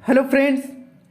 Hello friends,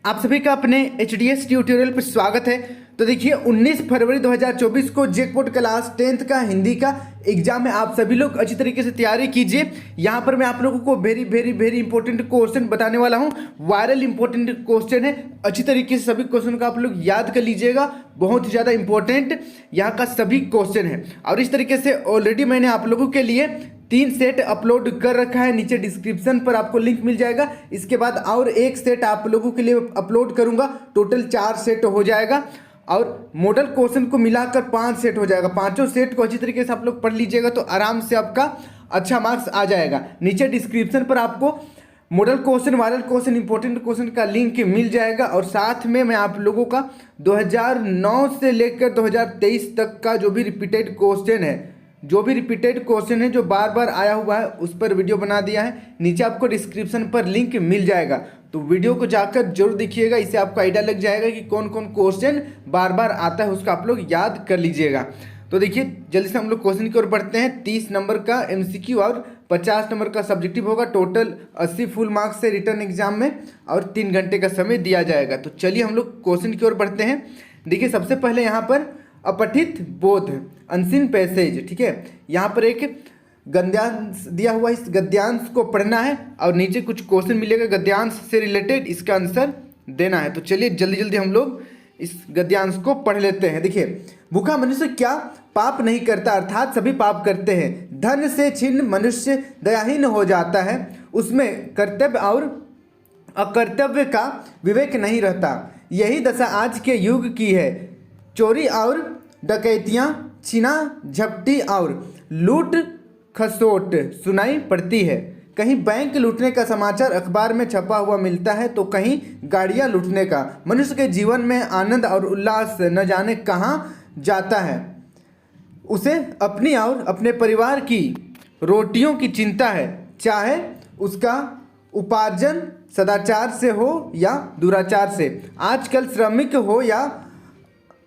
आप सभी का अपने HDS ट्यूटोरियल पर स्वागत है। तो देखिए 19 फरवरी 2024 को जैकपॉट क्लास 10th का हिंदी का एग्जाम है। आप सभी लोग अच्छी तरीके से तैयारी कीजिए। यहाँ पर मैं आप लोगों को very very very important question बताने वाला हूँ। वायरल इंपॉर्टेंट क्वेश्चन है, अच्छी तरीके से सभी क्वेश्चन का आप लोग याद कर लीजिएगा। बहुत ही ज़्यादा इंपॉर्टेंट यहाँ का सभी क्वेश्चन है। और इस तरीके से ऑलरेडी मैंने आप लोगों के लिए 3 सेट अपलोड कर रखा है, नीचे डिस्क्रिप्शन पर आपको लिंक मिल जाएगा। इसके बाद और एक सेट आप लोगों के लिए अपलोड करूंगा, टोटल 4 सेट हो जाएगा। और मॉडल क्वेश्चन को मिलाकर 5 सेट हो जाएगा। पांचों सेट को अच्छी तरीके से आप लोग पढ़ लीजिएगा तो आराम से आपका अच्छा मार्क्स आ जाएगा। नीचे डिस्क्रिप्शन पर आपको model question, viral question, important question का लिंक मिल जाएगा। और साथ में मैं आप लोगों का 2009 से लेकर 2023 तक का जो भी रिपीटेड क्वेश्चन है, जो बार बार आया हुआ है, उस पर वीडियो बना दिया है। नीचे आपको डिस्क्रिप्शन पर लिंक मिल जाएगा, तो वीडियो को जाकर जरूर देखिएगा। इससे आपको आइडिया लग जाएगा कि कौन कौन क्वेश्चन बार बार आता है, उसका आप लोग याद कर लीजिएगा। तो देखिए जल्दी से हम लोग क्वेश्चन की ओर बढ़ते हैं। 30 नंबर का MCQ और 50 नंबर का सब्जेक्टिव होगा। टोटल 80 फुल मार्क्स से रिटर्न एग्जाम में, और 3 घंटे का समय दिया जाएगा। तो चलिए हम लोग क्वेश्चन की ओर बढ़ते हैं। देखिए सबसे पहले यहाँ पर अपठित बोध, अनसीन पैसेज, ठीक है। यहाँ पर एक गद्यांश दिया हुआ है, इस गद्यांश को पढ़ना है और नीचे कुछ क्वेश्चन मिलेगा गद्यांश से रिलेटेड, इसका आंसर देना है। तो चलिए जल्दी जल्दी हम लोग इस गद्यांश को पढ़ लेते हैं। देखिए, भूखा मनुष्य क्या पाप नहीं करता, अर्थात सभी पाप करते हैं। धन से छिन्न मनुष्य दयाहीन हो जाता है, उसमें कर्तव्य और अकर्तव्य का विवेक नहीं रहता। यही दशा आज के युग की है। चोरी और डकैतियाँ, छीना झपटी और लूट खसोट सुनाई पड़ती है। कहीं बैंक लूटने का समाचार अखबार में छपा हुआ मिलता है, तो कहीं गाड़ियाँ लूटने का। मनुष्य के जीवन में आनंद और उल्लास न जाने कहाँ जाता है। उसे अपनी और अपने परिवार की रोटियों की चिंता है, चाहे उसका उपार्जन सदाचार से हो या दुराचार से। आजकल श्रमिक हो या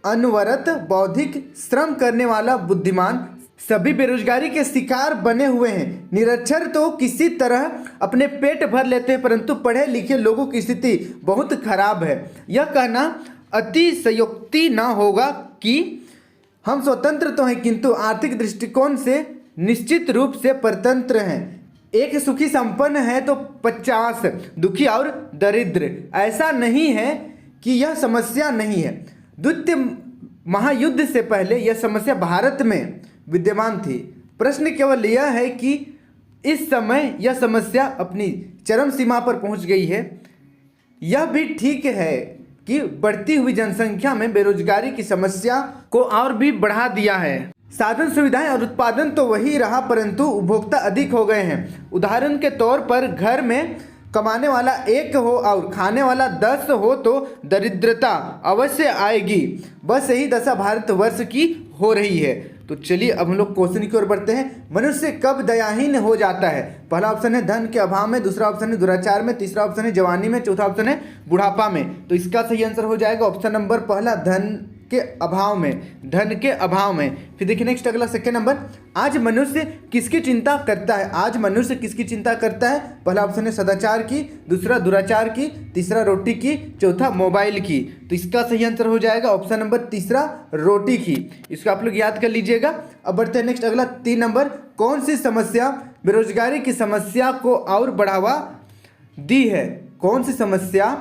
अनवरत बौद्धिक श्रम करने वाला बुद्धिमान, सभी बेरोजगारी के शिकार बने हुए हैं। निरक्षर तो किसी तरह अपने पेट भर लेते हैं, परंतु पढ़े लिखे लोगों की स्थिति बहुत खराब है। यह कहना अतिशयोक्ति न होगा कि हम स्वतंत्र तो हैं, किंतु आर्थिक दृष्टिकोण से निश्चित रूप से परतंत्र हैं। एक सुखी संपन्न है तो 50 दुखी और दरिद्र। ऐसा नहीं है कि यह समस्या नहीं है। द्वितीय महायुद्ध से पहले यह समस्या भारत में विद्यमान थी। प्रश्न केवल यह है कि इस समय यह समस्या अपनी चरम सीमा पर पहुंच गई है। यह भी ठीक है कि बढ़ती हुई जनसंख्या में बेरोजगारी की समस्या को और भी बढ़ा दिया है। साधन सुविधाएं और उत्पादन तो वही रहा, परंतु उपभोक्ता अधिक हो गए हैं। उदाहरण के तौर पर घर में कमाने वाला 1 हो और खाने वाला 10 हो तो दरिद्रता अवश्य आएगी। बस यही दशा भारतवर्ष की हो रही है। तो चलिए अब हम लोग क्वेश्चन की ओर बढ़ते हैं। मनुष्य कब दयाहीन हो जाता है? पहला ऑप्शन है धन के अभाव में, दूसरा ऑप्शन है दुराचार में, तीसरा ऑप्शन है जवानी में, चौथा ऑप्शन है बुढ़ापा में। तो इसका सही आंसर हो जाएगा ऑप्शन नंबर पहला, धन के अभाव में, धन के अभाव में। फिर देखिए नेक्स्ट अगला सेकंड नंबर, आज मनुष्य किसकी चिंता करता है? आज मनुष्य किसकी चिंता करता है? पहला ऑप्शन है सदाचार की, दूसरा दुराचार की, तीसरा रोटी की, चौथा मोबाइल की। तो इसका सही आंसर हो जाएगा ऑप्शन नंबर तीसरा, रोटी की। इसको आप लोग याद कर लीजिएगा। अब बढ़ते हैं नेक्स्ट अगला 3 नंबर, कौन सी समस्या बेरोजगारी की समस्या को और बढ़ावा दी है? कौन सी समस्या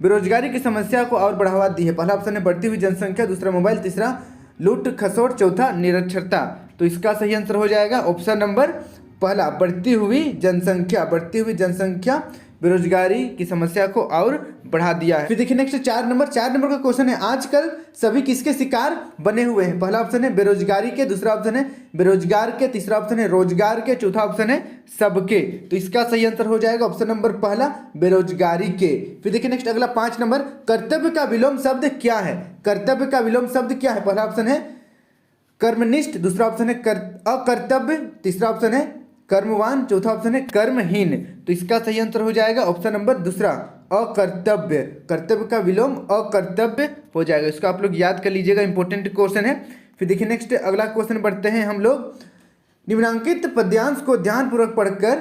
बेरोजगारी की समस्या को और बढ़ावा दी है? पहला ऑप्शन है बढ़ती हुई जनसंख्या, दूसरा मोबाइल, तीसरा लूट खसोट, चौथा निरक्षरता। तो इसका सही आंसर हो जाएगा ऑप्शन नंबर पहला, बढ़ती हुई जनसंख्या। बढ़ती हुई जनसंख्या बेरोजगारी की समस्या को और बढ़ा दिया है। फिर देखिए नेक्स्ट 4 नंबर का क्वेश्चन है, आजकल सभी किसके शिकार बने हुए हैं? पहला ऑप्शन है बेरोजगारी के, दूसरा ऑप्शन है बेरोजगार के, तीसरा ऑप्शन है रोजगार के, चौथा ऑप्शन है सबके। तो इसका सही आंसर हो जाएगा ऑप्शन नंबर पहला, बेरोजगारी के। फिर देखिए नेक्स्ट अगला 5 नंबर, कर्तव्य का विलोम शब्द क्या है? कर्तव्य का विलोम शब्द क्या है? पहला ऑप्शन है कर्मनिष्ठ, दूसरा ऑप्शन है अकर्तव्य, तीसरा ऑप्शन है कर्मवान, चौथा ऑप्शन है कर्महीन। तो इसका सही आंसर हो जाएगा ऑप्शन नंबर दूसरा, अकर्तव्य। कर्तव्य का विलोम अकर्तव्य हो जाएगा। इसको आप लोग याद कर लीजिएगा, इंपॉर्टेंट क्वेश्चन है। फिर देखिए नेक्स्ट अगला क्वेश्चन बढ़ते हैं हम लोग। निम्नांकित पद्यांश को ध्यानपूर्वक पढ़कर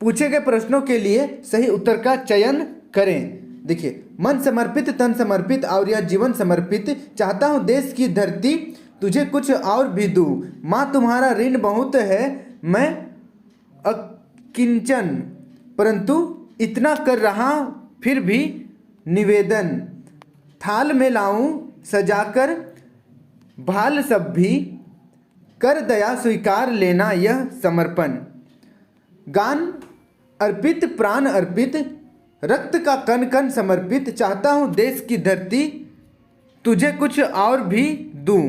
पूछे गए प्रश्नों के लिए सही उत्तर का चयन करें। देखिए, मन समर्पित, तन समर्पित और यह जीवन समर्पित, चाहता हूँ देश की धरती तुझे कुछ और भी दूँ। माँ तुम्हारा ऋण बहुत है, मैं अकिंचन, परंतु इतना कर रहा फिर भी निवेदन। थाल में लाऊं सजाकर भाल सब भी, कर दया स्वीकार लेना यह समर्पण। गान अर्पित, प्राण अर्पित, रक्त का कण कण समर्पित, चाहता हूँ देश की धरती तुझे कुछ और भी दूँ।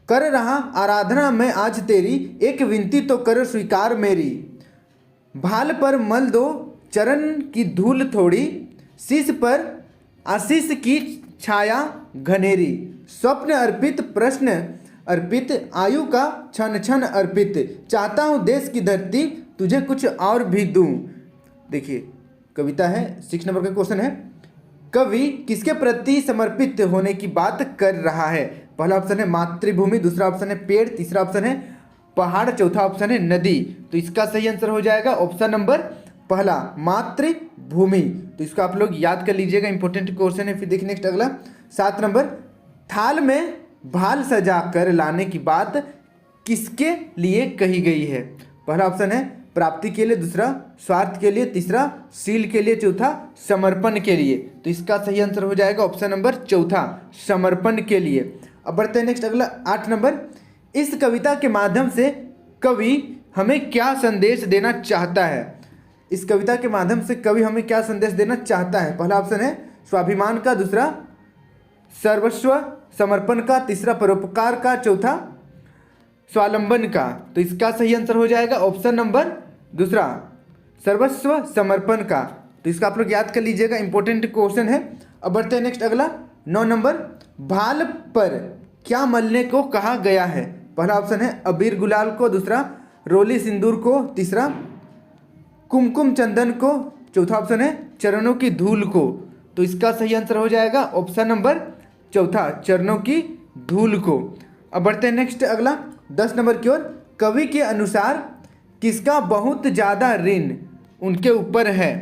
कर रहा आराधना मैं आज तेरी, एक विनती तो कर स्वीकार मेरी। भाल पर मल दो चरण की धूल थोड़ी, शीश पर आशीष की छाया घनेरी। स्वप्न अर्पित, प्रश्न अर्पित, आयु का क्षण क्षण अर्पित, चाहता हूँ देश की धरती तुझे कुछ और भी दूँ। देखिए, कविता है, 6 नंबर का क्वेश्चन है, कवि किसके प्रति समर्पित होने की बात कर रहा है? पहला ऑप्शन है मातृभूमि, दूसरा ऑप्शन है पेड़, तीसरा ऑप्शन है पहाड़, चौथा ऑप्शन है नदी। तो इसका सही आंसर हो जाएगा ऑप्शन नंबर पहला, मातृभूमि। तो इसको आप लोग याद कर लीजिएगा, इंपॉर्टेंट क्वेश्चन है। फिर देखिए नेक्स्ट अगला 7 नंबर, थाल में भाल सजा कर लाने की बात किसके लिए कही गई है? पहला ऑप्शन है प्राप्ति के लिए, दूसरा स्वार्थ के लिए, तीसरा शील के लिए, चौथा समर्पण के लिए। तो इसका सही आंसर हो जाएगा ऑप्शन नंबर चौथा, समर्पण के लिए। अब बढ़ते हैं नेक्स्ट अगला 8 नंबर, इस कविता के माध्यम से कवि हमें क्या संदेश देना चाहता है? इस कविता के माध्यम से कवि हमें क्या संदेश देना चाहता है? पहला ऑप्शन है स्वाभिमान का, दूसरा सर्वस्व समर्पण का, तीसरा परोपकार का, चौथा स्वावलंबन का। तो इसका सही आंसर हो जाएगा ऑप्शन नंबर दूसरा, सर्वस्व समर्पण का। तो इसका आप लोग याद कर लीजिएगा, इंपॉर्टेंट क्वेश्चन है। अब बढ़ते हैं नेक्स्ट अगला 9 नंबर, भाल पर क्या मलने को कहा गया है? पहला ऑप्शन है अबीर गुलाल को, दूसरा रोली सिंदूर को, तीसरा कुमकुम चंदन को, चौथा ऑप्शन है चरणों की धूल को। तो इसका सही आंसर हो जाएगा ऑप्शन नंबर चौथा, चरणों की धूल को। अब बढ़ते हैं नेक्स्ट अगला 10 नंबर की ओर, कवि के अनुसार किसका बहुत ज़्यादा ऋण उनके ऊपर है?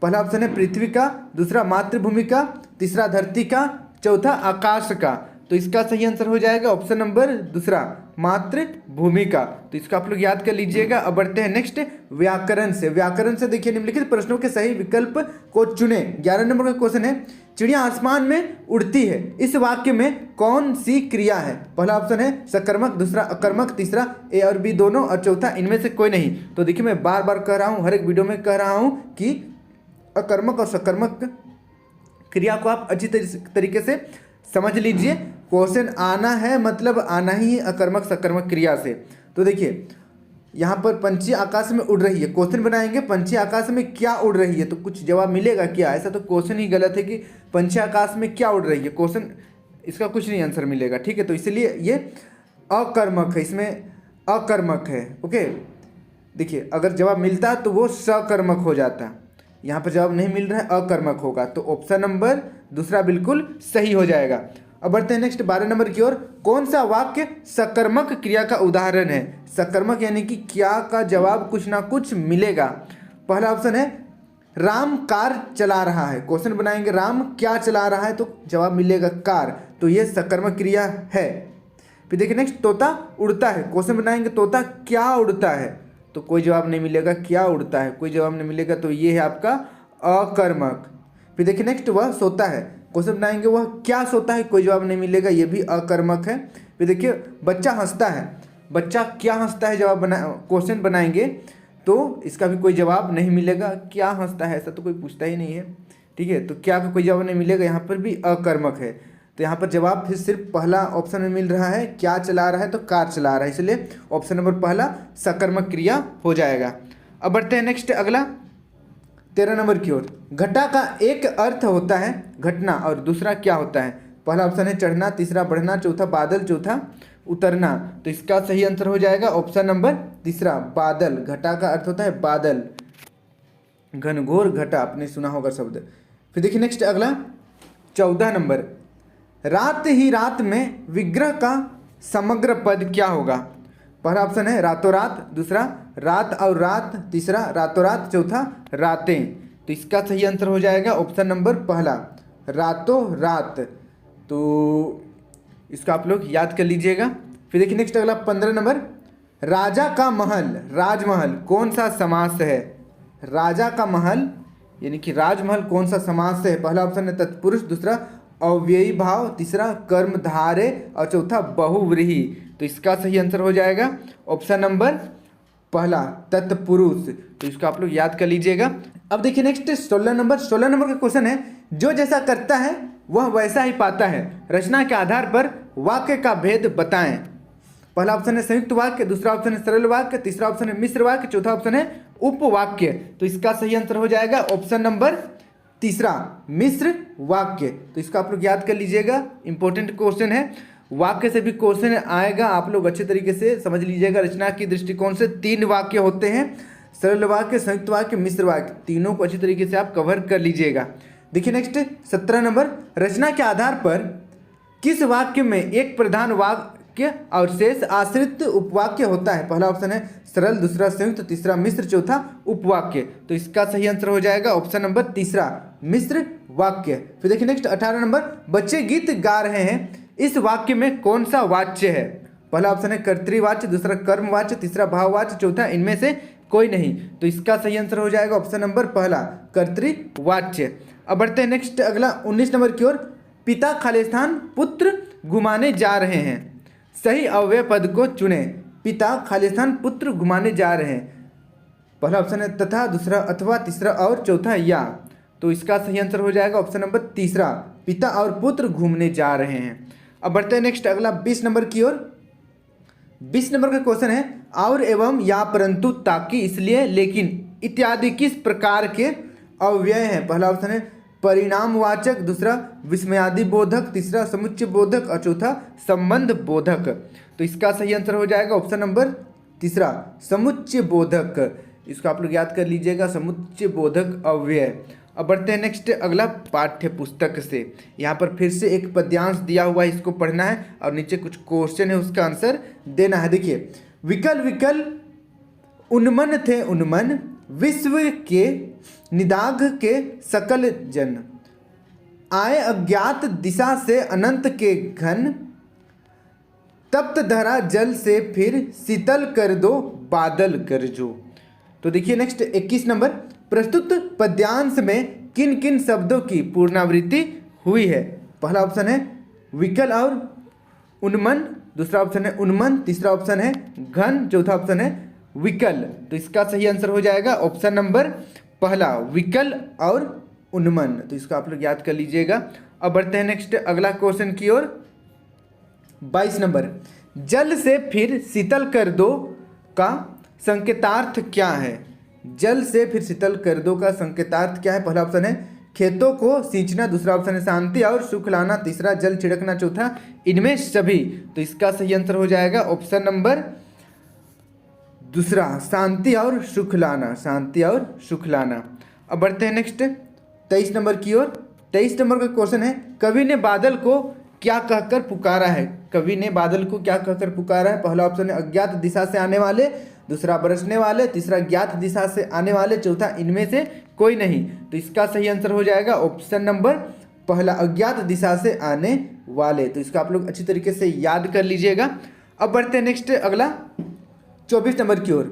पहला ऑप्शन है पृथ्वी का, दूसरा मातृभूमि का, तीसरा धरती का, चौथा आकाश का। तो इसका सही आंसर हो जाएगा ऑप्शन नंबर दूसरा, मातृभूमि का। तो इसको आप लोग याद कर लीजिएगा। अब बढ़ते हैं नेक्स्ट व्याकरण से। व्याकरण से देखिए, निम्नलिखित प्रश्नों के सही विकल्प को चुने। 11 नंबर का क्वेश्चन है, चिड़िया आसमान में उड़ती है, इस वाक्य में कौन सी क्रिया है? पहला ऑप्शन है सकर्मक, दूसरा अकर्मक, तीसरा ए और बी दोनों, और चौथा इनमें से कोई नहीं। तो देखिए, मैं बार बार कह रहा हूँ, हर एक वीडियो में कह रहा हूँ कि अकर्मक और सकर्मक क्रिया को आप अच्छी तरीके से समझ लीजिए। क्वेश्चन आना है मतलब आना ही है अकर्मक सकर्मक क्रिया से। तो देखिए, यहाँ पर पंछी आकाश में उड़ रही है, क्वेश्चन बनाएंगे पंछी आकाश में क्या उड़ रही है, तो कुछ जवाब मिलेगा क्या? ऐसा तो क्वेश्चन ही गलत है कि पंछी आकाश में क्या उड़ रही है, क्वेश्चन इसका कुछ नहीं आंसर मिलेगा। ठीक है, तो इसलिए ये अकर्मक है, इसमें अकर्मक है। ओके, देखिए, अगर जवाब मिलता तो वो सकर्मक हो जाता, यहाँ पर जवाब नहीं मिल रहा है, अकर्मक होगा। तो ऑप्शन नंबर दूसरा बिल्कुल सही हो जाएगा। अब बढ़ते हैं नेक्स्ट 12 नंबर की ओर, कौन सा वाक्य सकर्मक क्रिया का उदाहरण है? सकर्मक यानी कि क्या का जवाब कुछ ना कुछ मिलेगा। पहला ऑप्शन है राम कार चला रहा है, क्वेश्चन बनाएंगे राम क्या चला रहा है, तो जवाब मिलेगा कार, तो ये सकर्मक क्रिया है। फिर देखिए नेक्स्ट, तोता उड़ता है, क्वेश्चन बनाएंगे तोता क्या उड़ता है, तो कोई जवाब नहीं मिलेगा, क्या उड़ता है, कोई जवाब नहीं मिलेगा, तो ये है आपका अकर्मक। फिर देखिए नेक्स्ट, वह सोता है, क्वेश्चन बनाएंगे वह क्या सोता है, कोई जवाब नहीं मिलेगा, ये भी अकर्मक है। फिर देखिए बच्चा हंसता है, बच्चा क्या हंसता है, जवाब बना क्वेश्चन बनाएंगे तो इसका भी कोई जवाब नहीं मिलेगा, क्या हंसता है ऐसा तो कोई पूछता ही नहीं है। ठीक है, तो क्या का कोई जवाब नहीं मिलेगा, यहाँ पर भी अकर्मक है। तो यहाँ पर जवाब फिर सिर्फ पहला ऑप्शन में मिल रहा है, क्या चला रहा है, तो कार चला रहा है, इसलिए ऑप्शन नंबर पहला सकर्मक क्रिया हो जाएगा। अब बढ़ते हैं नेक्स्ट अगला 13 नंबर की ओर, घटा का एक अर्थ होता है घटना और दूसरा क्या होता है? पहला ऑप्शन है चढ़ना, तीसरा बढ़ना, चौथा बादल, चौथा उतरना। तो इसका सही आंसर हो जाएगा ऑप्शन नंबर तीसरा, बादल। घटा का अर्थ होता है बादल, घनघोर घटा, आपने सुना होगा शब्द। फिर देखिए नेक्स्ट अगला 14 नंबर, रात ही रात में विग्रह का समग्र पद क्या होगा? पहला ऑप्शन है रातों रात, दूसरा रात और रात, तीसरा रातों रात, चौथा रातें। तो इसका सही आंसर हो जाएगा ऑप्शन नंबर पहला, रातों रात। तो इसका आप लोग याद कर लीजिएगा। फिर देखिए नेक्स्ट अगला 15 नंबर, राजा का महल, राजमहल कौन सा समास है? राजा का महल यानी कि राजमहल कौन सा समास है? पहला ऑप्शन है तत्पुरुष, दूसरा अव्ययी भाव, तीसरा कर्मधारय और चौथा बहुव्रीहि। तो इसका सही आंसर हो जाएगा ऑप्शन नंबर पहला, तत्पुरुष। तो इसको आप लोग याद कर लीजिएगा। अब देखिए नेक्स्ट 16 नंबर का क्वेश्चन है, जो जैसा करता है वह वैसा ही पाता है, रचना के आधार पर वाक्य का भेद बताएं। पहला ऑप्शन है संयुक्त वाक्य, दूसरा ऑप्शन है सरल वाक्य, तीसरा ऑप्शन है मिश्र वाक्य, चौथा ऑप्शन है उपवाक्य। तो इसका सही आंसर हो जाएगा ऑप्शन नंबर तीसरा, मिश्र वाक्य। तो इसको आप लोग याद कर लीजिएगा, इंपॉर्टेंट क्वेश्चन है। वाक्य से भी क्वेश्चन आएगा, आप लोग अच्छे तरीके से समझ लीजिएगा। रचना की दृष्टिकोण से 3 वाक्य होते हैं, सरल वाक्य, संयुक्त वाक्य, मिश्र वाक्य, तीनों को अच्छी तरीके से आप कवर कर लीजिएगा। देखिए नेक्स्ट 17 नंबर, रचना के आधार पर किस वाक्य में एक प्रधान वाक्य और शेष आश्रित उपवाक्य होता है? पहला ऑप्शन है सरल, दूसरा संयुक्त, तीसरा मिश्र, चौथा उपवाक्य। तो इसका सही आंसर हो जाएगा ऑप्शन नंबर तीसरा, मिश्र वाक्य। फिर देखिए नेक्स्ट 18 नंबर, बच्चे गीत गा रहे हैं, इस वाक्य में कौन सा वाच्य है? पहला ऑप्शन है कर्तृवाच्य, दूसरा कर्मवाच्य, तीसरा भाववाच्य, चौथा इनमें से कोई नहीं। तो इसका सही आंसर हो जाएगा ऑप्शन नंबर पहला, कर्तृवाच्य। अब बढ़ते हैं नेक्स्ट अगला 19 नंबर की ओर, पिता खालिस्तान पुत्र घुमाने जा रहे हैं, सही अव्यय पद को चुने। पिता खालिस्तान पुत्र घुमाने जा रहे हैं, पहला ऑप्शन है तथा, दूसरा अथवा, तीसरा और, चौथा या। तो इसका सही आंसर हो जाएगा ऑप्शन नंबर तीसरा, पिता और पुत्र घूमने जा रहे हैं। अब बढ़ते हैं नेक्स्ट अगला 20 नंबर की ओर। 20 नंबर का क्वेश्चन है, और, एवं, या, परंतु, ताकि, इसलिए, लेकिन इत्यादि किस प्रकार के अव्यय हैं? पहला ऑप्शन है परिणामवाचक, दूसरा विस्मयादि बोधक, तीसरा समुच्चय बोधक और चौथा संबंध बोधक। तो इसका सही आंसर हो जाएगा ऑप्शन नंबर तीसरा, समुच्चय बोधक। इसको आप लोग याद कर लीजिएगा, समुच्चय बोधक अव्यय। अब बढ़ते हैं नेक्स्ट अगला पाठ्य पुस्तक से। यहाँ पर फिर से एक पद्यांश दिया हुआ है, इसको पढ़ना है और नीचे कुछ क्वेश्चन है, उसका आंसर देना है। देखिए, विकल विकल उन्मन थे उन्मन, विश्व के निदाघ के सकल जन, आए अज्ञात दिशा से अनंत के घन, तप्त धरा जल से फिर शीतल कर दो बादल गरजो। तो देखिए नेक्स्ट 21 नंबर, प्रस्तुत पद्यांश में किन किन शब्दों की पुनरावृत्ति हुई है? पहला ऑप्शन है विकल और उन्मन, दूसरा ऑप्शन है उन्मन, तीसरा ऑप्शन है घन, चौथा ऑप्शन है विकल। तो इसका सही आंसर हो जाएगा ऑप्शन नंबर पहला, विकल और उन्मन। तो इसको आप लोग याद कर लीजिएगा। अब बढ़ते हैं नेक्स्ट अगला क्वेश्चन की ओर। 22 नंबर, जल से फिर शीतल कर दो का संकेतार्थ क्या है? जल से फिर शीतल कर दो का संकेतार्थ क्या है? पहला ऑप्शन है खेतों को सींचना, दूसरा ऑप्शन है शांति और सुख लाना, तीसरा जल छिड़कना, चौथा इनमें सभी। तो इसका सही आंसर हो जाएगा ऑप्शन नंबर दूसरा, शांति और सुख लाना, शांति और सुख लाना। अब बढ़ते हैं नेक्स्ट 23 नंबर की ओर। 23 नंबर का क्वेश्चन है, कवि ने बादल को क्या कहकर पुकारा है? कवि ने बादल को क्या कहकर पुकारा है? पहला ऑप्शन है अज्ञात दिशा से आने वाले, दूसरा बरसने वाले, तीसरा ज्ञात दिशा से आने वाले, चौथा इनमें से कोई नहीं। तो इसका सही आंसर हो जाएगा ऑप्शन नंबर पहला, अज्ञात दिशा से आने वाले। तो इसका आप लोग अच्छी तरीके से याद कर लीजिएगा। अब बढ़ते हैं नेक्स्ट अगला 24 नंबर की ओर।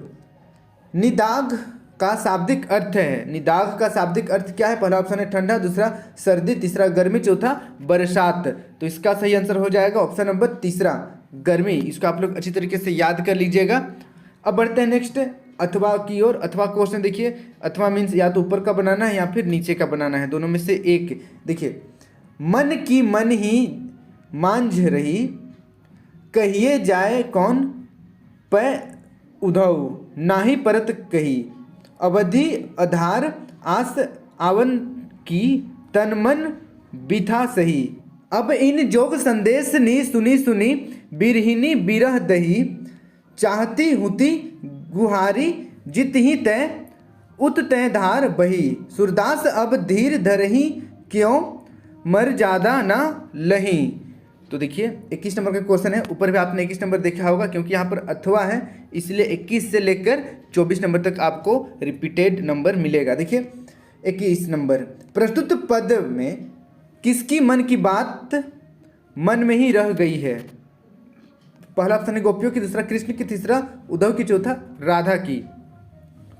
निदाघ का शाब्दिक अर्थ है, निदाघ का शाब्दिक अर्थ क्या है? पहला ऑप्शन है ठंडा, दूसरा सर्दी, तीसरा गर्मी, चौथा बरसात। तो इसका सही आंसर हो जाएगा ऑप्शन नंबर तीसरा, गर्मी। इसको आप लोग अच्छी तरीके से याद कर लीजिएगा। अब बढ़ते हैं नेक्स्ट अथवा की ओर। अथवा क्वेश्चन देखिए, अथवा मीन्स या तो ऊपर का बनाना है या फिर नीचे का बनाना है, दोनों में से एक। देखिए, मन की मन ही मांझ रही, कहिए जाए कौन पै उधऊ, नाही परत कही, अवधि आधार आस आवन की, तन मन बिथा सही। अब इन जोग संदेश नी सुनी सुनी, बिरहिनी बिरह दही, चाहती हुती गुहारी, जित ही तय उत तय धार बही, सूरदास अब धीर धरही, क्यों मर ज्यादा ना लही। तो देखिए 21 नंबर का क्वेश्चन है, ऊपर भी आपने 21 नंबर देखा होगा, क्योंकि यहाँ पर अथवा है इसलिए 21 से लेकर 24 नंबर तक आपको रिपीटेड नंबर मिलेगा। देखिए 21 नंबर, प्रस्तुत पद में किसकी मन की बात मन में ही रह गई है? पहला ऑप्शन है गोपियों की, दूसरा कृष्ण की, तीसरा उद्धव की, चौथा राधा की।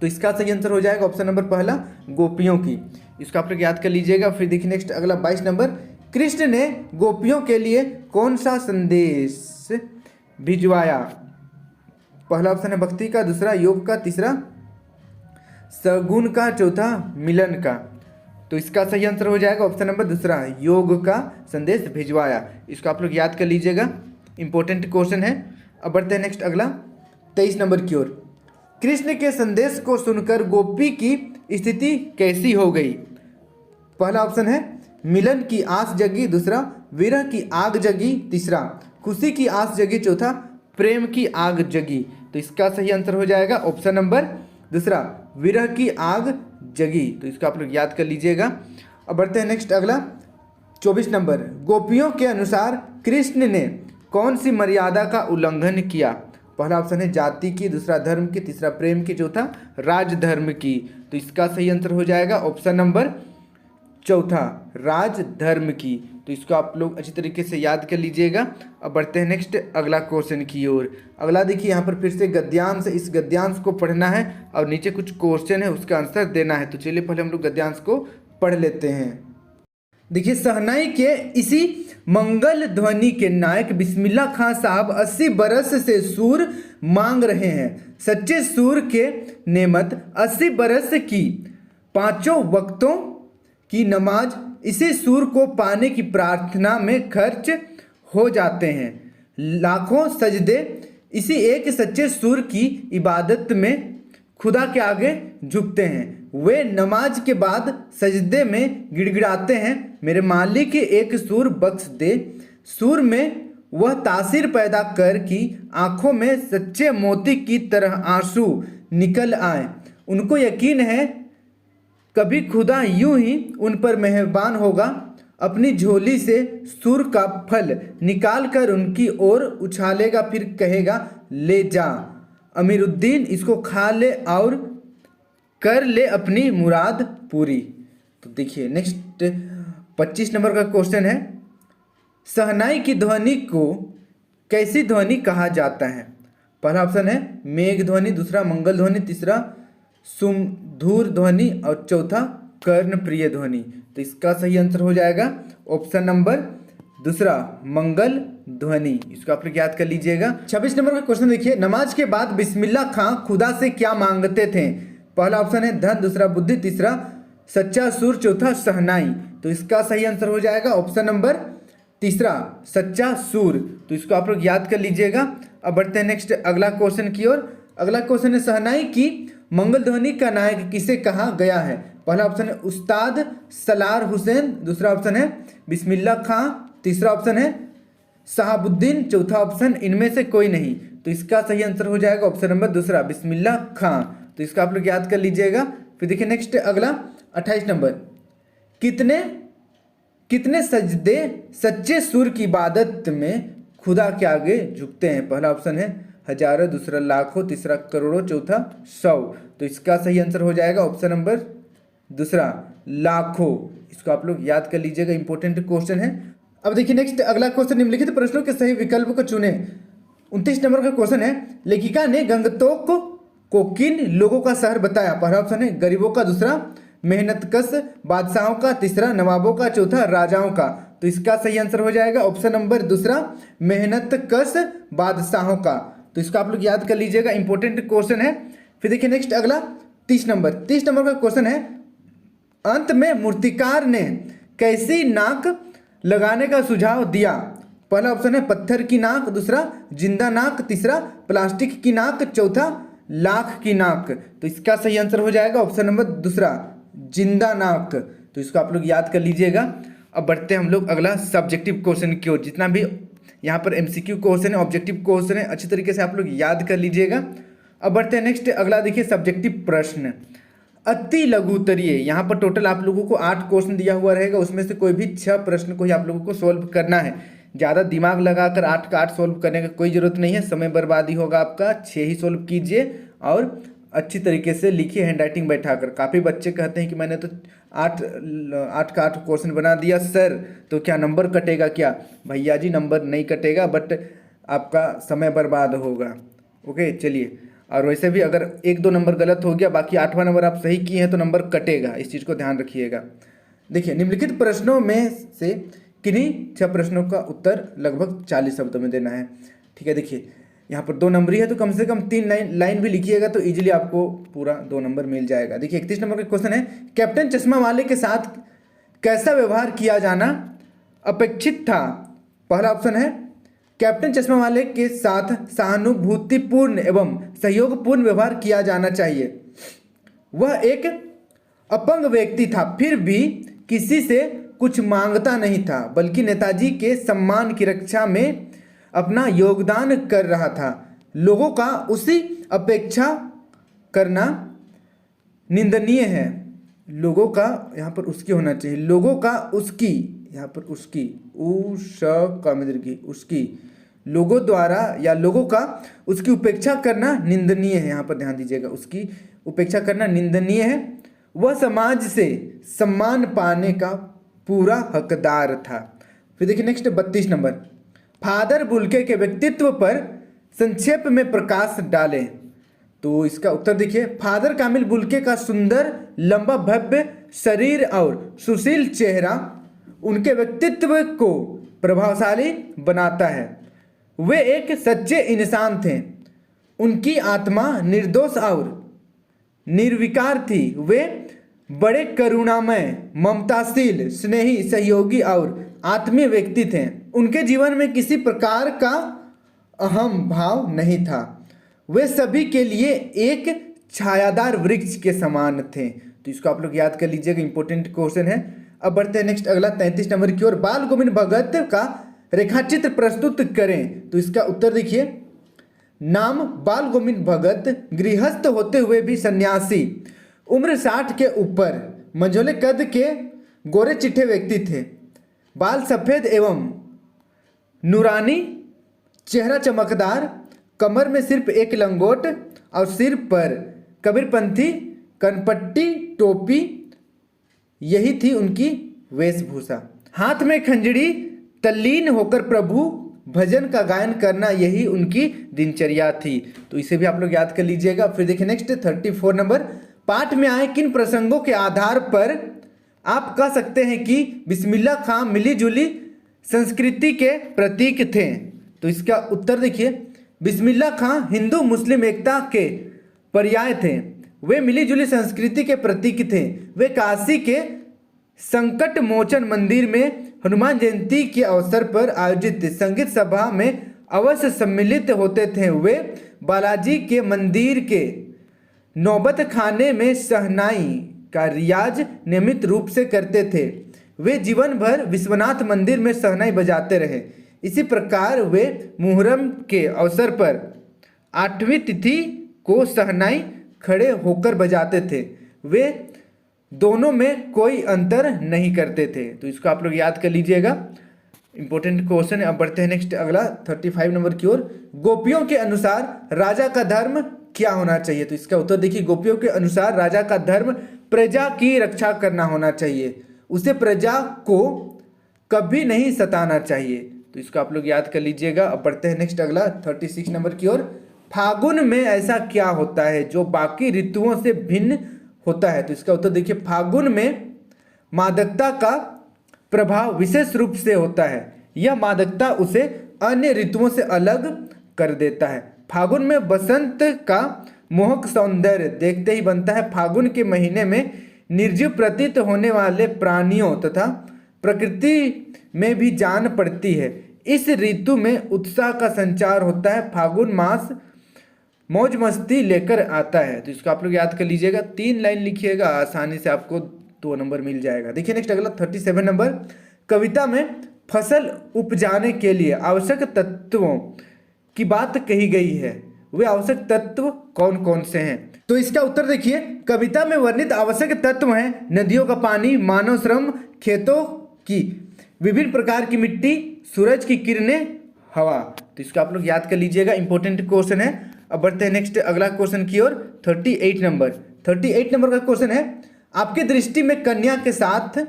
तो इसका सही आंसर हो जाएगा ऑप्शन नंबर पहला, गोपियों की। इसको आप लोग याद कर लीजिएगा। फिर देखिए नेक्स्ट अगला 22 नंबर, कृष्ण ने गोपियों के लिए कौन सा संदेश भिजवाया? पहला ऑप्शन है भक्ति का, दूसरा योग का, तीसरा सगुण का, चौथा मिलन का। तो इसका सही आंसर हो जाएगा ऑप्शन नंबर दूसरा, योग का संदेश भिजवाया। इसको आप लोग याद कर लीजिएगा, इंपॉर्टेंट क्वेश्चन है। अब बढ़ते हैं नेक्स्ट अगला 23 नंबर की ओर। कृष्ण के संदेश को सुनकर गोपी की स्थिति कैसी हो गई? पहला ऑप्शन है मिलन की आस जगी, दूसरा विरह की आग जगी, तीसरा खुशी की आस जगी, चौथा प्रेम की आग जगी। तो इसका सही आंसर हो जाएगा ऑप्शन नंबर दूसरा, विरह की आग जगी। तो इसको आप लोग याद कर लीजिएगा। अब बढ़ते हैं नेक्स्ट अगला 24 नंबर, गोपियों के अनुसार कृष्ण ने कौन सी मर्यादा का उल्लंघन किया? पहला ऑप्शन है जाति की, दूसरा धर्म की, तीसरा प्रेम की, चौथा राजधर्म की। तो इसका सही आंसर हो जाएगा ऑप्शन नंबर चौथा, राजधर्म की। तो इसको आप लोग अच्छी तरीके से याद कर लीजिएगा। अब बढ़ते हैं नेक्स्ट अगला क्वेश्चन की ओर। अगला देखिए यहाँ पर फिर से गद्यांश, इस गद्यांश को पढ़ना है और नीचे कुछ क्वेश्चन है उसका आंसर देना है। तो चलिए पहले हम लोग गद्यांश को पढ़ लेते हैं। देखिए, शहनाई के इसी मंगल ध्वनि के नायक बिस्मिल्लाह खां साहब 80 बरस से सूर मांग रहे हैं। सच्चे सूर के नेमत 80 बरस की पांचों वक्तों की नमाज इसी सूर को पाने की प्रार्थना में खर्च हो जाते हैं। लाखों सजदे इसी एक सच्चे सूर की इबादत में खुदा के आगे झुकते हैं। वे नमाज के बाद सजदे में गिड़गिड़ाते हैं, मेरे मालिक एक सूर बख्श दे। सूर में वह तासीर पैदा कर कि आंखों में सच्चे मोती की तरह आंसू निकल आए। उनको यकीन है कभी खुदा यूं ही उन पर मेहरबान होगा, अपनी झोली से सूर का फल निकाल कर उनकी ओर उछालेगा, फिर कहेगा ले जा अमीरुद्दीन, इसको खा ले और कर ले अपनी मुराद पूरी। तो देखिए नेक्स्ट 25 नंबर का क्वेश्चन है, शहनाई की ध्वनि को कैसी ध्वनि कहा जाता है? पहला ऑप्शन है मेघ ध्वनि, दूसरा मंगल ध्वनि, तीसरा सुमधुर ध्वनि और चौथा कर्णप्रिय ध्वनि। तो इसका सही आंसर हो जाएगा ऑप्शन नंबर दूसरा, मंगल ध्वनि। इसको आप लोग याद कर लीजिएगा। 26 नंबर का क्वेश्चन देखिए, नमाज के बाद बिस्मिल्लाह खां खुदा से क्या मांगते थे? पहला ऑप्शन है धन, दूसरा बुद्धि, तीसरा सच्चा सूर, चौथा शहनाई। तो इसका सही आंसर हो जाएगा ऑप्शन नंबर तीसरा, सच्चा सूर। तो इसको आप लोग याद कर लीजिएगा। अब बढ़ते हैं नेक्स्ट अगला क्वेश्चन की ओर। अगला क्वेश्चन है, शहनाई की मंगल ध्वनि का नायक किसे कहा गया है? पहला ऑप्शन है उस्ताद सलार हुसैन, दूसरा ऑप्शन है बिस्मिल्लाह खां, तीसरा ऑप्शन है शहाबुद्दीन, चौथा ऑप्शन इनमें से कोई नहीं। तो इसका सही आंसर हो जाएगा ऑप्शन नंबर दूसरा, बिस्मिल्लाह खां। तो इसका आप लोग याद कर लीजिएगा। फिर देखिए नेक्स्ट अगला 28 नंबर, कितने सजदे सच्चे सूर की इबादत में खुदा के आगे झुकते हैं? पहला ऑप्शन है हजारों, दूसरा लाखों, तीसरा करोड़ों, चौथा 100। तो इसका सही आंसर हो जाएगा ऑप्शन नंबर दूसरा, लाखों। इसको आप लोग याद कर लीजिएगा, इंपॉर्टेंट क्वेश्चन है। अब देखिए नेक्स्ट अगला क्वेश्चन, निम्नलिखित प्रश्नों के सही विकल्प को चुने। 29 नंबर का क्वेश्चन है, लेखिका ने गंगटोक को किन लोगों का शहर बताया? पहला ऑप्शन है गरीबों का, दूसरा मेहनतकश बादशाहों का, तीसरा नवाबों का, चौथा राजाओं का। तो इसका सही आंसर हो जाएगा ऑप्शन नंबर दूसरा, मेहनतकश बादशाहों का। तो इसको आप लोग याद कर लीजिएगा, इंपॉर्टेंट क्वेश्चन है। फिर देखिए नेक्स्ट अगला 30 नंबर का क्वेश्चन है, अंत में मूर्तिकार ने कैसी नाक लगाने का सुझाव दिया? पहला ऑप्शन है पत्थर की नाक, दूसरा जिंदा नाक, तीसरा प्लास्टिक की नाक, चौथा लाख की नाक। तो इसका सही आंसर हो जाएगा ऑप्शन नंबर दूसरा, जिंदा नाक। तो इसको आप लोग याद कर लीजिएगा। अब बढ़ते हैं हम लोग अगला सब्जेक्टिव क्वेश्चन की ओर। जितना भी यहाँ पर एमसीक्यू क्वेश्चन है, ऑब्जेक्टिव क्वेश्चन है, अच्छी तरीके से आप लोग याद कर लीजिएगा। अब बढ़ते हैं नेक्स्ट अगला देखिए सब्जेक्टिव प्रश्न, अति लघु उत्तरीय। यहाँ पर टोटल आप लोगों को 8 क्वेश्चन दिया हुआ रहेगा, उसमें से कोई भी 6 प्रश्न को ही आप लोगों को सोल्व करना है। ज़्यादा दिमाग लगाकर 8 का 8 सोल्व करने का कोई ज़रूरत नहीं है, समय बर्बादी होगा आपका। 6 ही सोल्व कीजिए और अच्छी तरीके से लिखिए हैंड राइटिंग बैठाकर। काफ़ी बच्चे कहते हैं कि मैंने तो 8 का 8 क्वेश्चन बना दिया सर, तो क्या नंबर कटेगा क्या? भैया जी नंबर नहीं कटेगा, बट आपका समय बर्बाद होगा। ओके चलिए, और वैसे भी अगर 1-2 नंबर गलत हो गया, बाकी 8वां नंबर आप सही किए हैं तो नंबर कटेगा, इस चीज़ को ध्यान रखिएगा। देखिए, निम्नलिखित प्रश्नों में से किन्हीं 6 प्रश्नों का उत्तर लगभग 40 शब्दों में देना है। ठीक है, देखिए यहाँ पर 2 नंबर ही है, तो कम से कम 3 लाइन भी लिखिएगा तो इजीली आपको पूरा 2 नंबर मिल जाएगा। देखिए 31 नंबर का क्वेश्चन है, कैप्टन चश्मा वाले के साथ कैसा व्यवहार किया जाना अपेक्षित था? पहला ऑप्शन है, कैप्टन चश्मा वाले के साथ सहानुभूतिपूर्ण एवं सहयोगपूर्ण व्यवहार किया जाना चाहिए। वह एक अपंग व्यक्ति था, फिर भी किसी से कुछ मांगता नहीं था, बल्कि नेताजी के सम्मान की रक्षा में अपना योगदान कर रहा था। लोगों का उसी अपेक्षा करना निंदनीय है। लोगों का यहाँ पर उसकी होना चाहिए, लोगों का उसकी, यहाँ पर उसकी, उसकी, लोगों द्वारा या लोगों का उसकी उपेक्षा करना निंदनीय है। यहाँ पर ध्यान दीजिएगा, उसकी उपेक्षा करना निंदनीय है। वह समाज से सम्मान पाने का पूरा हकदार था। फिर देखिए नेक्स्ट 32 नंबर, फादर बुल्के के व्यक्तित्व पर संक्षेप में प्रकाश डालें। तो इसका उत्तर देखिए, फादर कामिल बुल्के का सुंदर लंबा भव्य शरीर और सुशील चेहरा उनके व्यक्तित्व को प्रभावशाली बनाता है। वे एक सच्चे इंसान थे। उनकी आत्मा निर्दोष और निर्विकार थी। वे बड़े करुणामय, ममताशील, स्नेही, सहयोगी और आत्मीय व्यक्ति थे। उनके जीवन में किसी प्रकार का अहम भाव नहीं था। वे सभी के लिए एक छायादार वृक्ष के समान थे। तो इसको आप लोग याद कर लीजिएगा, इंपॉर्टेंट क्वेश्चन है। अब बढ़ते हैं नेक्स्ट अगला 33 नंबर की ओर, बाल गोविंद भगत का रेखाचित्र प्रस्तुत करें। तो इसका उत्तर देखिए, नाम बाल गोविंद भगत गृहस्थ होते हुए भी सन्यासी, उम्र 60 के ऊपर, मंझोले कद के गोरे चिट्ठे व्यक्ति थे। बाल सफ़ेद एवं नूरानी, चेहरा चमकदार, कमर में सिर्फ एक लंगोट और सिर पर कबीरपंथी कनपट्टी टोपी, यही थी उनकी वेशभूषा। हाथ में खंजरी, तल्लीन होकर प्रभु भजन का गायन करना, यही उनकी दिनचर्या थी। तो इसे भी आप लोग याद कर लीजिएगा। फिर देखिए नेक्स्ट 34 नंबर, पाठ में आए किन प्रसंगों के आधार पर आप कह सकते हैं कि बिस्मिल्लाह खां मिली जुली संस्कृति के प्रतीक थे? तो इसका उत्तर देखिए, बिस्मिल्लाह खां हिंदू मुस्लिम एकता के पर्याय थे। वे मिली जुली संस्कृति के प्रतीक थे। वे काशी के संकट मोचन मंदिर में हनुमान जयंती के अवसर पर आयोजित संगीत सभा में अवश्य सम्मिलित होते थे। वे बालाजी के मंदिर के नौबत खाने में शहनाई का रियाज नियमित रूप से करते थे। वे जीवन भर विश्वनाथ मंदिर में शहनाई बजाते रहे। इसी प्रकार वे मुहर्रम के अवसर पर 8वीं तिथि को शहनाई खड़े होकर बजाते थे। वे दोनों में कोई अंतर नहीं करते थे। तो इसको आप लोग याद कर लीजिएगा, इंपॉर्टेंट क्वेश्चन है। अब बढ़ते हैं नेक्स्ट अगला 35 नंबर की ओर, गोपियों के अनुसार राजा का धर्म क्या होना चाहिए? तो इसका उत्तर देखिए, गोपियों के अनुसार राजा का धर्म प्रजा की रक्षा करना होना चाहिए। उसे प्रजा को कभी नहीं सताना चाहिए। तो इसको आप लोग याद कर लीजिएगा। अब बढ़ते हैं नेक्स्ट अगला 36 नंबर की ओर, फागुन में ऐसा क्या होता है जो बाकी ऋतुओं से भिन्न होता है? तो इसका उत्तर देखिए, फागुन में मादकता का प्रभाव विशेष रूप से होता है। यह मादकता उसे अन्य ऋतुओं से अलग कर देता है। फागुन में बसंत का मोहक सौंदर्य देखते ही बनता है। फागुन के महीने में निर्जीव प्रतीत होने वाले प्राणियों तथा प्रकृति में भी जान पड़ती है। इस ऋतु में उत्साह का संचार होता है। फागुन मास मौज मस्ती लेकर आता है। तो इसको आप लोग याद कर लीजिएगा, 3 लाइन लिखिएगा, आसानी से आपको 2 नंबर मिल जाएगा। देखिए नेक्स्ट अगला 37 नंबर, कविता में फसल उपजाने के लिए आवश्यक तत्वों की बात कही गई है। वे आवश्यक तत्व कौन कौन से हैं? तो इसका उत्तर देखिए, कविता में वर्णित आवश्यक तत्व हैं नदियों का पानी, मानव श्रम, खेतों की विभिन्न प्रकार की मिट्टी, सूरज की किरणें, हवा। तो इसको आप लोग याद कर लीजिएगा, इंपॉर्टेंट क्वेश्चन है। अब बढ़ते हैं नेक्स्ट अगला क्वेश्चन की ओर। 38 नंबर का क्वेश्चन है, आपकी दृष्टि में कन्या के साथ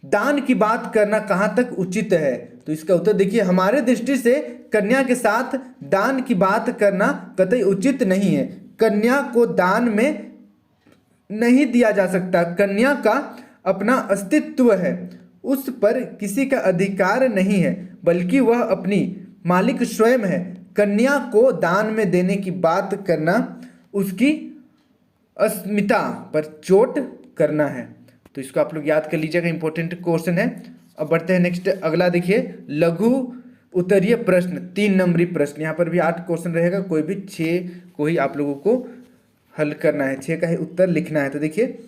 दान की बात करना कहाँ तक उचित है? तो इसका उत्तर देखिए, हमारे दृष्टि से कन्या के साथ दान की बात करना कतई उचित नहीं है। कन्या को दान में नहीं दिया जा सकता। कन्या का अपना अस्तित्व है, उस पर किसी का अधिकार नहीं है, बल्कि वह अपनी मालिक स्वयं है। कन्या को दान में देने की बात करना उसकी अस्मिता पर चोट करना है। तो इसको आप लोग याद कर लीजिएगा, इंपॉर्टेंट क्वेश्चन है। अब बढ़ते हैं नेक्स्ट अगला देखिए, लघु उत्तरीय प्रश्न 3 नंबरी प्रश्न। यहाँ पर भी 8 क्वेश्चन रहेगा, कोई भी 6 को ही आप लोगों को हल करना है, 6 का ही उत्तर लिखना है। तो देखिए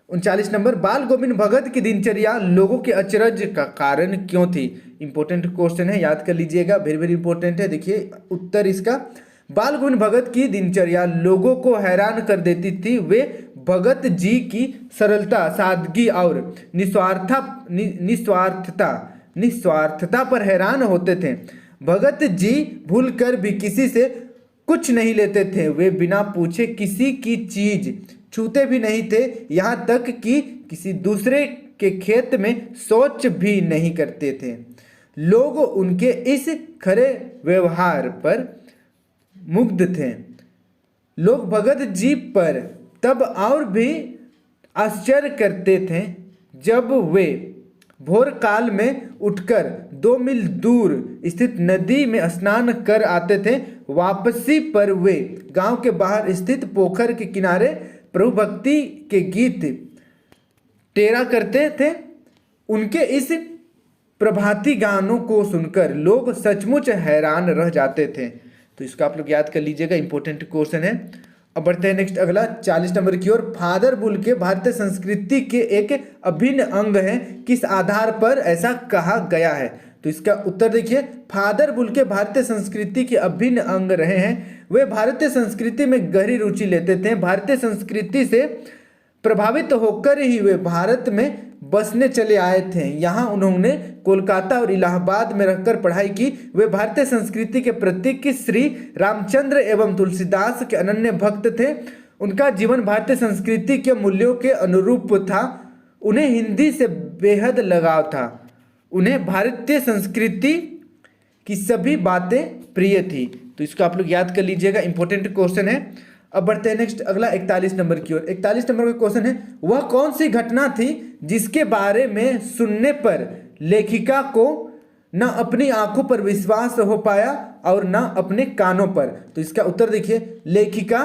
39 नंबर, बाल गोविंद भगत की दिनचर्या लोगों के अचरज का कारण क्यों थी? इंपॉर्टेंट क्वेश्चन है, याद कर लीजिएगा, वेरी वेरी इंपॉर्टेंट है। देखिए उत्तर इसका, बाल गोविंद भगत की दिनचर्या लोगों को हैरान कर देती थी। वे भगत जी की सरलता, सादगी और निस्वार्थता पर हैरान होते थे। भगत जी भूलकर भी किसी से कुछ नहीं लेते थे। वे बिना पूछे किसी की चीज छूते भी नहीं थे, यहाँ तक कि किसी दूसरे के खेत में शौच भी नहीं करते थे। लोग उनके इस खरे व्यवहार पर मुग्ध थे। लोग भगत जी पर तब और भी आश्चर्य करते थे जब वे भोर काल में उठकर 2 मील दूर स्थित नदी में स्नान कर आते थे। वापसी पर वे गांव के बाहर स्थित पोखर के किनारे प्रभु भक्ति के गीत टेरा करते थे। उनके इस प्रभाती गानों को सुनकर लोग सचमुच हैरान रह जाते थे। तो इसको आप लोग याद कर लीजिएगा, इंपॉर्टेंट क्वेश्चन है। अब बढ़ते हैं नेक्स्ट अगला 40 नंबर की ओर, फादर बुल के भारतीय संस्कृति के एक अभिन्न अंग है, किस आधार पर ऐसा कहा गया है? तो इसका उत्तर देखिए, फादर बुल के भारतीय संस्कृति के अभिन्न अंग रहे हैं। वे भारतीय संस्कृति में गहरी रुचि लेते थे। भारतीय संस्कृति से प्रभावित होकर ही वे भारत में बसने चले आए थे। यहाँ उन्होंने कोलकाता और इलाहाबाद में रहकर पढ़ाई की। वे भारतीय संस्कृति के प्रतीक श्री रामचंद्र एवं तुलसीदास के अनन्य भक्त थे। उनका जीवन भारतीय संस्कृति के मूल्यों के अनुरूप था। उन्हें हिंदी से बेहद लगाव था। उन्हें भारतीय संस्कृति की सभी बातें प्रिय थी। तो इसको आप लोग याद कर लीजिएगा, इंपॉर्टेंट क्वेश्चन है। अब बढ़ते हैं नेक्स्ट अगला 41 नंबर की ओर। 41 नंबर का क्वेश्चन है, वह कौन सी घटना थी जिसके बारे में सुनने पर लेखिका को न अपनी आंखों पर विश्वास हो पाया और न अपने कानों पर? तो इसका उत्तर देखिए, लेखिका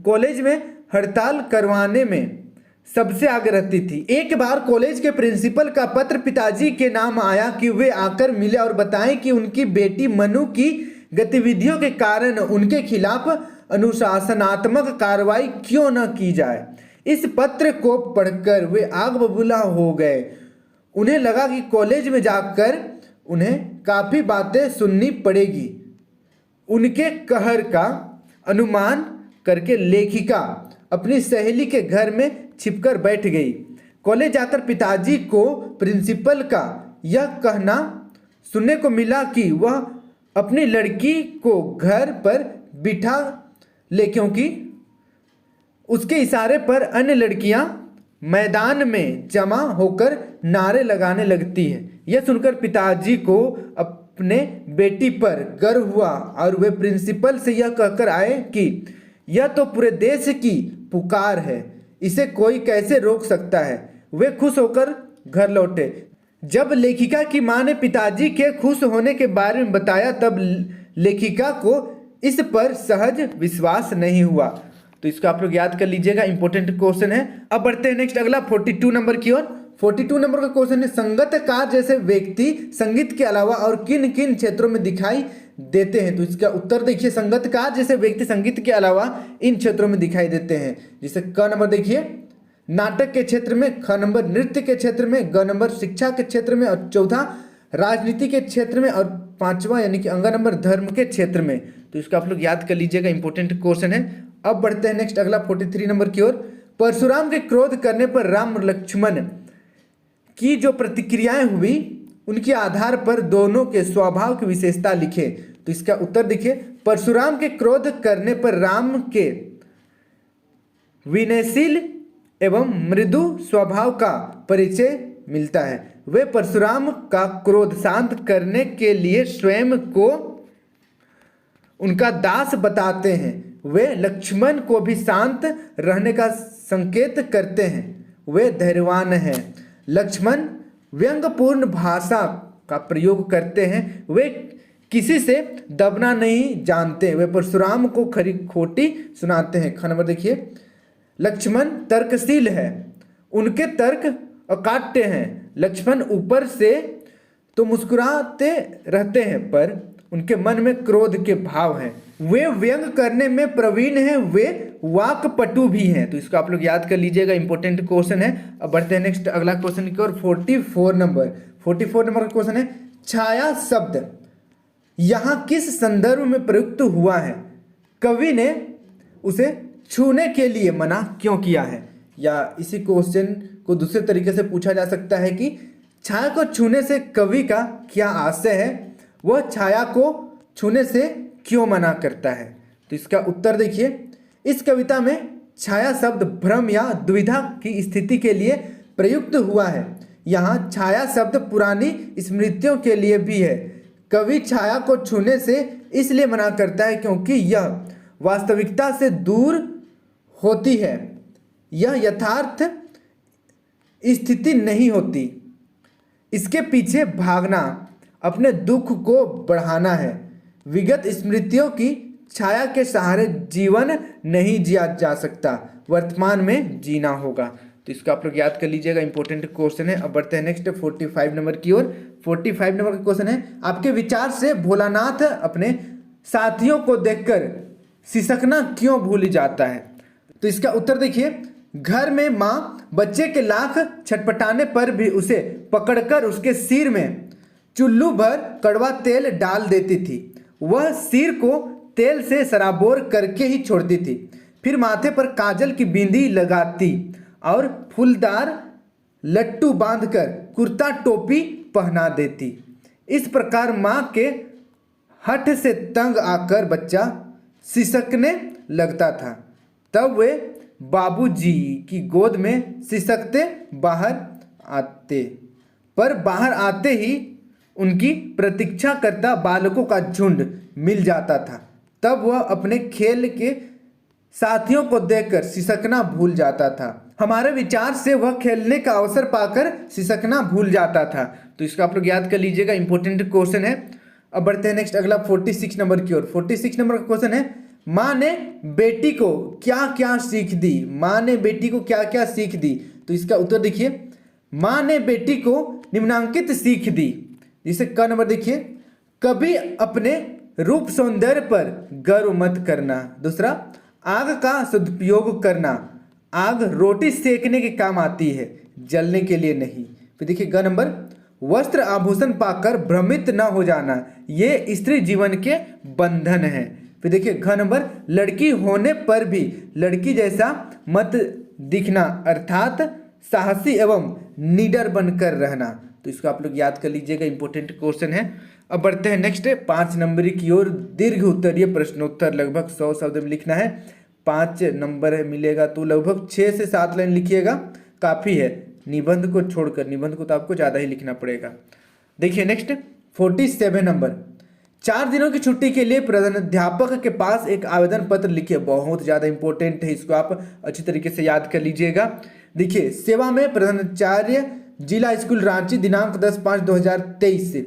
कॉलेज में हड़ताल करवाने में सबसे आगे रहती थी। एक बार कॉलेज के प्रिंसिपल का पत्र पिताजी के नाम आया कि वे आकर मिले और बताएं कि उनकी बेटी मनु की गतिविधियों के कारण उनके खिलाफ अनुशासनात्मक कार्रवाई क्यों न की जाए। इस पत्र को पढ़कर वे आग बबूला हो गए। उन्हें लगा कि कॉलेज में जाकर उन्हें काफ़ी बातें सुननी पड़ेगी। उनके कहर का अनुमान करके लेखिका अपनी सहेली के घर में छिपकर बैठ गई। कॉलेज जाकर पिताजी को प्रिंसिपल का यह कहना सुनने को मिला कि वह अपनी लड़की को घर पर बिठा ले, क्योंकि उसके इशारे पर अन्य लड़कियां मैदान में जमा होकर नारे लगाने लगती हैं। यह सुनकर पिताजी को अपने बेटी पर गर्व हुआ और वे प्रिंसिपल से यह कहकर आए कि यह तो पूरे देश की पुकार है, इसे कोई कैसे रोक सकता है। वे खुश होकर घर लौटे। जब लेखिका की मां ने पिताजी के खुश होने के बारे में बताया तब लेखिका को इस पर सहज विश्वास नहीं हुआ। तो इसको आप लोग याद कर लीजिएगा, इंपॉर्टेंट क्वेश्चन है। अब बढ़ते हैं नेक्स्ट अगला 42 नंबर की ओर। 42 नंबर का क्वेश्चन है, संगीतकार जैसे व्यक्ति संगीत के अलावा और किन किन क्षेत्रों में दिखाई देते हैं? तो इसका उत्तर देखिए, संगीतकार जैसे व्यक्ति संगीत के अलावा इन क्षेत्रों में दिखाई देते हैं। जैसे क नंबर देखिए, नाटक के क्षेत्र में, ख नंबर नृत्य के क्षेत्र में, ग नंबर शिक्षा के क्षेत्र में और चौथा राजनीति के क्षेत्र में और पांचवा यानी कि अंगा नंबर धर्म के क्षेत्र में। तो इसको आप लोग याद कर लीजिएगा, इंपॉर्टेंट क्वेश्चन है। अब बढ़ते हैं नेक्स्ट अगला 43 नंबर की ओर। परशुराम के क्रोध करने पर राम और लक्ष्मण की जो प्रतिक्रियाएं हुई उनके आधार पर दोनों के स्वभाव की विशेषता लिखे। तो इसका उत्तर देखिए, परशुराम के क्रोध करने पर राम के विनयशील एवं मृदु स्वभाव का परिचय मिलता है। वे परशुराम का क्रोध शांत करने के लिए स्वयं को उनका दास बताते हैं। वे लक्ष्मण को भी शांत रहने का संकेत करते हैं। वे धैर्यवान हैं। लक्ष्मण व्यंग्यपूर्ण भाषा का प्रयोग करते हैं। वे किसी से दबना नहीं जानते। वे परशुराम को खरी खोटी सुनाते हैं। ख नंबर देखिए, लक्ष्मण तर्कशील है, उनके तर्क अकाट्य हैं। लक्ष्मण ऊपर से तो मुस्कुराते रहते हैं पर उनके मन में क्रोध के भाव हैं। वे व्यंग करने में प्रवीण हैं। वे वाक्पटु भी हैं। तो इसको आप लोग याद कर लीजिएगा, इंपॉर्टेंट क्वेश्चन है। अब बढ़ते हैं नेक्स्ट अगला क्वेश्चन की ओर। 44 नंबर का क्वेश्चन है, छाया शब्द यहाँ किस संदर्भ में प्रयुक्त हुआ है? कवि ने उसे छूने के लिए मना क्यों किया है? या इसी क्वेश्चन को दूसरे तरीके से पूछा जा सकता है कि छाया को छूने से कवि का क्या आशय है? वह छाया को छूने से क्यों मना करता है? तो इसका उत्तर देखिए, इस कविता में छाया शब्द भ्रम या दुविधा की स्थिति के लिए प्रयुक्त हुआ है। यहाँ छाया शब्द पुरानी स्मृतियों के लिए भी है। कवि छाया को छूने से इसलिए मना करता है क्योंकि यह वास्तविकता से दूर होती है। यह यथार्थ स्थिति नहीं होती। इसके पीछे भागना अपने दुख को बढ़ाना है। विगत स्मृतियों की छाया के सहारे जीवन नहीं जिया जा सकता, वर्तमान में जीना होगा। तो इसको आप लोग याद कर लीजिएगा, इंपॉर्टेंट क्वेश्चन है। अब बढ़ते हैं नेक्स्ट 45 नंबर की ओर। 45 नंबर का क्वेश्चन है, आपके विचार से भोलानाथ अपने साथियों को देखकर सिसकना क्यों भूल जाता है? तो इसका उत्तर देखिए, घर में माँ बच्चे के लाख छटपटाने पर भी उसे पकड़कर उसके सिर में चुल्लू भर कड़वा तेल डाल देती थी। वह सिर को तेल से सराबोर करके ही छोड़ती थी। फिर माथे पर काजल की बिंदी लगाती और फूलदार लट्टू बांधकर कुर्ता टोपी पहना देती। इस प्रकार माँ के हठ से तंग आकर बच्चा सिसकने लगता था। तब वे बाबूजी की गोद में सिसकते बाहर आते, पर बाहर आते ही उनकी प्रतीक्षा करता बालकों का झुंड मिल जाता था। तब वह अपने खेल के साथियों को देखकर सिसकना भूल जाता था। हमारे विचार से वह खेलने का अवसर पाकर सिसकना भूल जाता था। तो इसको आप लोग याद कर लीजिएगा, इंपॉर्टेंट क्वेश्चन है। अब बढ़ते हैं नेक्स्ट अगला 46 नंबर की ओर। 46 नंबर का क्वेश्चन है, माँ ने बेटी को क्या क्या सीख दी? माँ ने बेटी को क्या क्या सीख दी? तो इसका उत्तर देखिए, माँ ने बेटी को निम्नांकित सीख दी। जिसे क नंबर देखिए, कभी अपने रूप सौंदर्य पर गर्व मत करना। दूसरा, आग का सदुपयोग करना। आग रोटी सेकने के काम आती है, जलने के लिए नहीं। फिर देखिए ग नंबर, वस्त्र आभूषण पाकर भ्रमित न हो जाना। ये स्त्री जीवन के बंधन है। फिर देखिए घ नंबर, लड़की होने पर भी लड़की जैसा मत दिखना, अर्थात साहसी एवं निडर बनकर रहना। तो इसको आप लोग याद कर लीजिएगा, इंपॉर्टेंट क्वेश्चन है। अब बढ़ते हैं नेक्स्ट 5 नंबर की ओर। दीर्घ उत्तरीय प्रश्नोत्तर लगभग 100 शब्द में लिखना है। 5 नंबर मिलेगा तो लगभग 6 से 7 लाइन लिखिएगा, काफ़ी है। निबंध को छोड़कर, निबंध को तो आपको ज़्यादा ही लिखना पड़ेगा। देखिए नेक्स्ट 47 नंबर, 4 दिनों की छुट्टी के लिए प्रधानाध्यापक के पास एक आवेदन पत्र लिखिए। बहुत ज़्यादा इंपॉर्टेंट है, इसको आप अच्छी तरीके से याद कर लीजिएगा। देखिए, सेवा में प्रधानाचार्य, जिला स्कूल रांची, दिनांक 10/5/2023।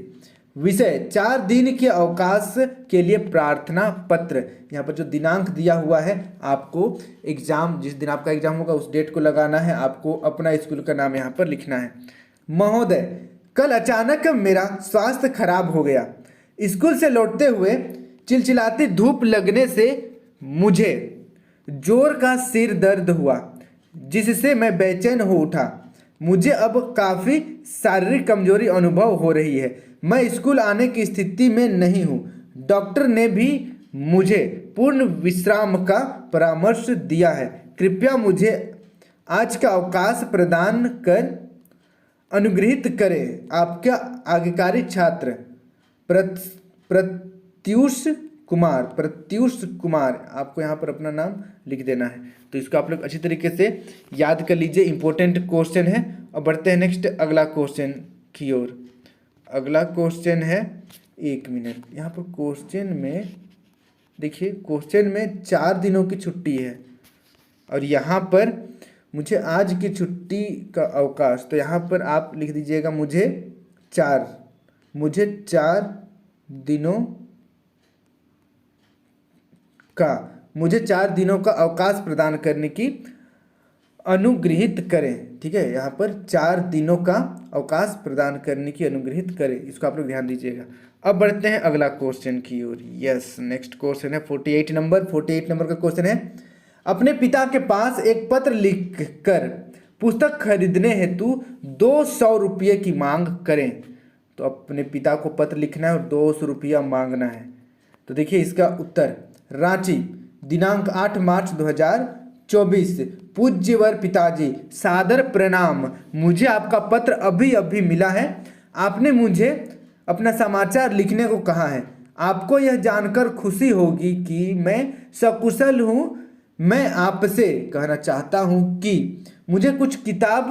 विषय 4 दिन के अवकाश के लिए प्रार्थना पत्र। यहाँ पर जो दिनांक दिया हुआ है, आपको एग्जाम, जिस दिन आपका एग्जाम होगा उस डेट को लगाना है। आपको अपना स्कूल का नाम यहाँ पर लिखना है। महोदय, कल अचानक मेरा स्वास्थ्य खराब हो गया। स्कूल से लौटते हुए चिलचिलाती धूप लगने से मुझे जोर का सिर दर्द हुआ, जिससे मैं बेचैन हो उठा। मुझे अब काफ़ी शारीरिक कमजोरी अनुभव हो रही है। मैं स्कूल आने की स्थिति में नहीं हूँ। डॉक्टर ने भी मुझे पूर्ण विश्राम का परामर्श दिया है। कृपया मुझे आज का अवकाश प्रदान कर अनुग्रहित करें। आपका आज्ञाकारी छात्र, प्रत्यूष कुमार आपको यहाँ पर अपना नाम लिख देना है। तो इसको आप लोग अच्छी तरीके से याद कर लीजिए, इंपॉर्टेंट क्वेश्चन है। अब बढ़ते हैं नेक्स्ट अगला क्वेश्चन की ओर। अगला क्वेश्चन है, 1 मिनट, यहाँ पर क्वेश्चन में देखिए, क्वेश्चन में 4 दिनों की छुट्टी है और यहाँ पर मुझे आज की छुट्टी का अवकाश, तो यहाँ पर आप लिख दीजिएगा मुझे 4 दिनों का अवकाश प्रदान करने की अनुग्रहित करें। ठीक है, यहाँ पर 4 दिनों का अवकाश प्रदान करने की अनुग्रहित करें, इसको आप लोग ध्यान दीजिएगा। अब बढ़ते हैं अगला क्वेश्चन की ओर। यस, नेक्स्ट क्वेश्चन है 48 नंबर का क्वेश्चन है, अपने पिता के पास एक पत्र लिखकर पुस्तक खरीदने हेतु 200 रुपये की मांग करें। तो अपने पिता को पत्र लिखना है और 200 रुपया मांगना है। तो देखिए इसका उत्तर, रांची, दिनांक 8 मार्च 2024। पूज्यवर पिताजी, सादर प्रणाम। मुझे आपका पत्र अभी अभी मिला है। आपने मुझे अपना समाचार लिखने को कहा है। आपको यह जानकर खुशी होगी कि मैं सकुशल हूँ। मैं आपसे कहना चाहता हूँ कि मुझे कुछ किताब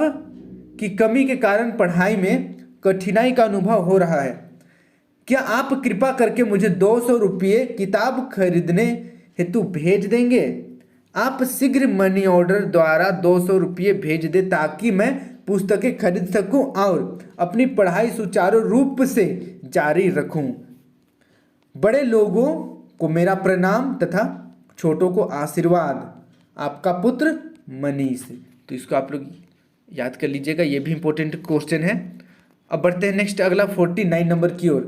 की कमी के कारण पढ़ाई में कठिनाई का अनुभव हो रहा है। क्या आप कृपा करके मुझे 200 रुपये किताब खरीदने हेतु भेज देंगे? आप शीघ्र मनी ऑर्डर द्वारा 200 रुपये भेज दें ताकि मैं पुस्तकें खरीद सकूं और अपनी पढ़ाई सुचारू रूप से जारी रखूं। बड़े लोगों को मेरा प्रणाम तथा छोटों को आशीर्वाद। आपका पुत्र मनीष। तो इसको आप लोग याद कर लीजिएगा, ये भी इंपॉर्टेंट क्वेश्चन है। अब बढ़ते हैं नेक्स्ट अगला 49 नंबर की ओर।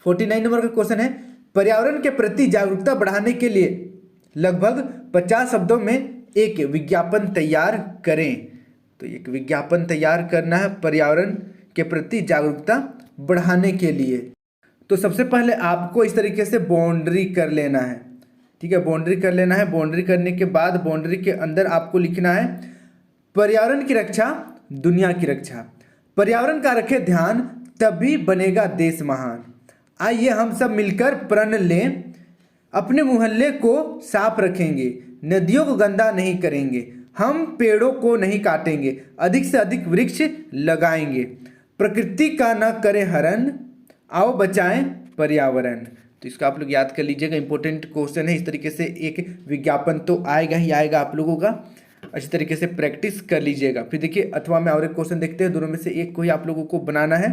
49 नंबर का क्वेश्चन है, पर्यावरण के प्रति जागरूकता बढ़ाने के लिए लगभग 50 शब्दों में एक विज्ञापन तैयार करें। तो एक विज्ञापन तैयार करना है पर्यावरण के प्रति जागरूकता बढ़ाने के लिए। तो सबसे पहले आपको इस तरीके से बाउंड्री कर लेना है। ठीक है, बाउंड्री कर लेना है। बाउंड्री करने के बाद बाउंड्री के अंदर आपको लिखना है, पर्यावरण की रक्षा दुनिया की रक्षा। पर्यावरण का रखें ध्यान, तभी बनेगा देश महान। आइए हम सब मिलकर प्रण लें, अपने मोहल्ले को साफ रखेंगे, नदियों को गंदा नहीं करेंगे, हम पेड़ों को नहीं काटेंगे, अधिक से अधिक वृक्ष लगाएंगे, प्रकृति का न करें हरण, आओ बचाएं पर्यावरण। तो इसको आप लोग याद कर लीजिएगा, इंपॉर्टेंट क्वेश्चन है। इस तरीके से एक विज्ञापन तो आएगा ही आएगा आप लोगों का, अच्छी तरीके से प्रैक्टिस कर लीजिएगा। फिर देखिए अथवा में और एक क्वेश्चन देखते हैं, दोनों में से एक को ही आप लोगों को बनाना है।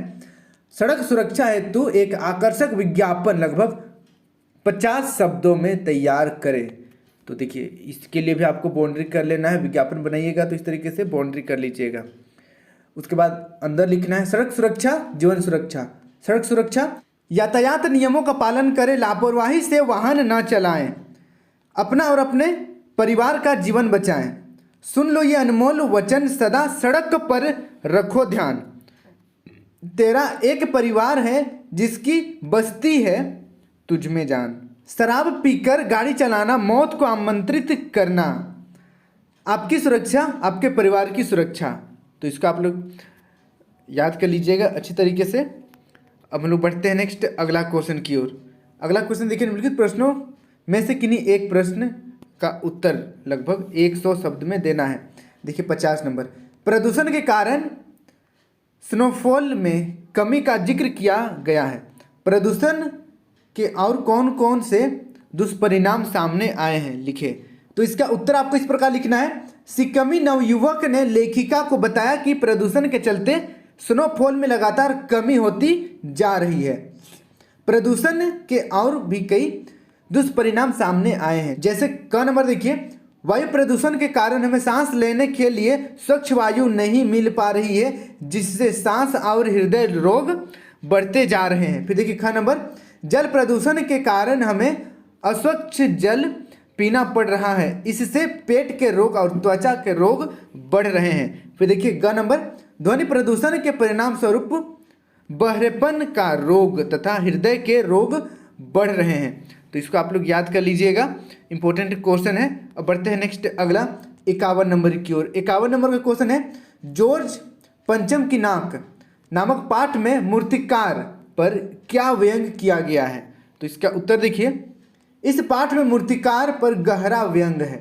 सड़क सुरक्षा हेतु एक आकर्षक विज्ञापन लगभग 50 शब्दों में तैयार करें। तो देखिए इसके लिए भी आपको बाउंड्री कर लेना है। विज्ञापन बनाइएगा तो इस तरीके से बाउंड्री कर लीजिएगा। उसके बाद अंदर लिखना है, सड़क सुरक्षा जीवन सुरक्षा। सड़क सुरक्षा, यातायात नियमों का पालन करें, लापरवाही से वाहन न चलाएं, अपना और अपने परिवार का जीवन बचाएं। सुन लो ये अनमोल वचन, सदा सड़क पर रखो ध्यान। तेरा एक परिवार है जिसकी बस्ती है तुझ में जान। शराब पीकर गाड़ी चलाना, मौत को आमंत्रित करना। आपकी सुरक्षा आपके परिवार की सुरक्षा। तो इसको आप लोग याद कर लीजिएगा अच्छी तरीके से। अब हम लोग बढ़ते हैं नेक्स्ट अगला क्वेश्चन की ओर। अगला क्वेश्चन देखिए, निम्नलिखित प्रश्नों में से किन्हीं एक प्रश्न का उत्तर लगभग 100 शब्द में देना है। देखिए 50 नंबर, प्रदूषण के कारण स्नोफॉल में कमी का जिक्र किया गया है। प्रदूषण के और कौन कौन से दुष्परिणाम सामने आए हैं लिखे। तो इसका उत्तर आपको इस प्रकार लिखना है, सिक्किमी नवयुवक ने लेखिका को बताया कि प्रदूषण के चलते स्नोफॉल में लगातार कमी होती जा रही है। प्रदूषण के और भी कई दुष्परिणाम सामने आए हैं, जैसे क नंबर देखिए, वायु प्रदूषण के कारण हमें सांस लेने के लिए स्वच्छ वायु नहीं मिल पा रही है, जिससे सांस और हृदय रोग बढ़ते जा रहे हैं। फिर देखिए ख नंबर, जल प्रदूषण के कारण हमें अस्वच्छ जल पीना पड़ रहा है, इससे पेट के रोग और त्वचा के रोग बढ़ रहे हैं। फिर देखिए ग नंबर, ध्वनि प्रदूषण के परिणाम स्वरूप बहरेपन का रोग तथा हृदय के रोग बढ़ रहे हैं। तो इसको आप लोग याद कर लीजिएगा, इंपॉर्टेंट क्वेश्चन है। अब बढ़ते हैं नेक्स्ट अगला 51 नंबर की ओर। 51 नंबर का क्वेश्चन है, जॉर्ज पंचम की नाक नामक पाठ में मूर्तिकार पर क्या व्यंग किया गया है। तो तो इसका उत्तर देखिए, इस पाठ में मूर्तिकार पर गहरा व्यंग है।